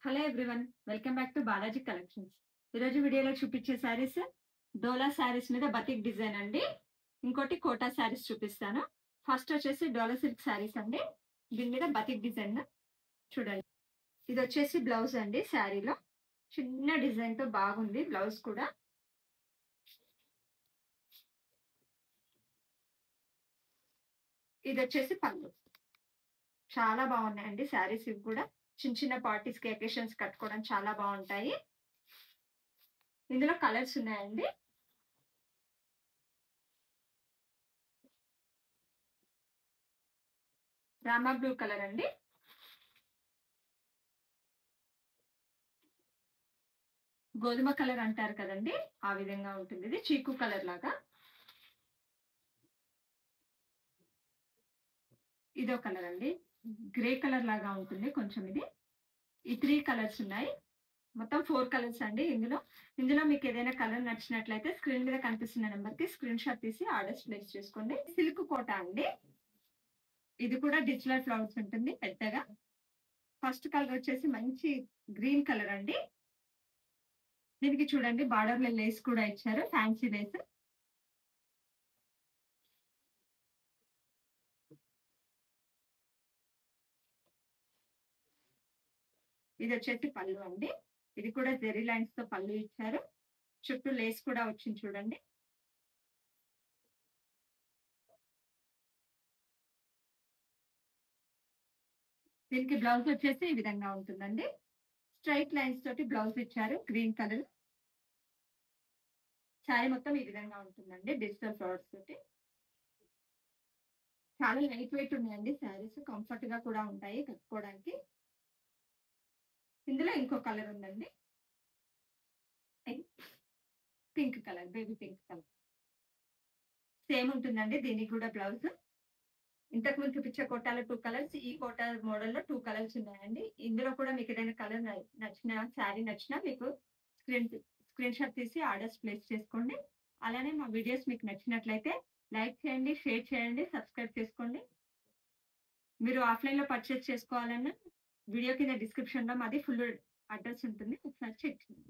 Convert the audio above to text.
Hello everyone, welcome back to Balaji collections. ఈరోజు వీడియోలో చూపించే శారీస్ డోలా శారీస్ మీద బతిక్ డిజైన్ అండి. ఇంకోటి కోటా శారీస్ చూపిస్తాను. ఫస్ట్ వచ్చేసి డోలా సిల్క్ శారీస్ అండి. దీని మీద బతిక్ డిజైన్ చూడండి. ఇది వచ్చేసి బ్లౌజ్ అండి. శారీలో చిన్న డిజైన్ తో బాగుంది బ్లౌజ్ కూడా. ఇది వచ్చేసి పళ్ళు. చాలా బాగున్నాయండి శారీస్. ఇవి కూడా చిన్న చిన్న పార్టీస్ కి అకేషన్స్ కట్టుకోవడం చాలా బాగుంటాయి. ఇందులో కలర్స్ ఉన్నాయండి. రామా బ్లూ కలర్ అండి, గోధుమ కలర్ అంటారు కదండి, ఆ విధంగా ఉంటుంది. ఇది చీకు కలర్ లాగా. ఇదో కలర్ అండి, గ్రే కలర్ లాగా ఉంటుంది కొంచెం. ఇది ఈ 3 కలర్స్ ఉన్నాయి. మొత్తం 4 కలర్స్ అండి. ఇందులో మీకు ఏదైనా కలర్ నచ్చినట్లయితే స్క్రీన్ మీద కనిపిస్తున్న నెంబర్ కి స్క్రీన్ షాట్ తీసి ఆర్డర్స్ ప్లేస్ చేసుకోండి. సిల్క్ కోట అండి. ఇది కూడా డిజిటల్ ఫ్లవర్స్ ఉంటుంది పెద్దగా. ఫస్ట్ కలర్ వచ్చేసి మంచి గ్రీన్ కలర్ అండి. దీనికి చూడండి బార్డర్ లో లేస్ కూడా ఇచ్చారు, ఫ్యాన్సీ లేస్. ఇది వచ్చేసి పళ్ళు అండి. ఇది కూడా జెరీ లైన్స్ తో పళ్ళు ఇచ్చారు. చుట్టూ లేస్ కూడా వచ్చింది చూడండి. దీనికి బ్లౌజ్ వచ్చేసి ఈ విధంగా ఉంటుందండి. స్ట్రైట్ లైన్స్ తోటి బ్లౌజ్ ఇచ్చారు, గ్రీన్ కలర్. శారీ మొత్తం ఈ విధంగా ఉంటుందండి, డిజిటల్ ఫ్లవర్స్ తోటి. చాలా లైట్ వెయిట్ ఉన్నాయండి శారీస్, కంఫర్ట్ గా కూడా ఉంటాయి కట్టుకోవడానికి. ఇందులో ఇంకో కలర్ ఉందండి, pink colour, baby pink colour. Same ఉంటుందండి దీనికి కూడా బ్లౌజ్. ఇంతకు ముందు చూపించే కోటాలో 2 కలర్స్, ఈ కోటా మోడల్ లో 2 కలర్స్ ఉన్నాయండి. ఇందులో కూడా మీకు ఏదైనా కలర్ నచ్చిన శారీ నచ్చినా మీకు స్క్రీన్ షాట్ తీసి ఆర్డర్స్ ప్లేస్ చేసుకోండి. అలానే మా వీడియోస్ మీకు నచ్చినట్లయితే లైక్ చేయండి, షేర్ చేయండి, సబ్స్క్రైబ్ చేసుకోండి. మీరు ఆఫ్లైన్ లో పర్చేస్ చేసుకోవాలన్నా వీడియో కింద డిస్క్రిప్షన్ లో మాది ఫుల్ అడ్రస్ ఉంటుంది, ఒకసారి చెక్ చేయండి.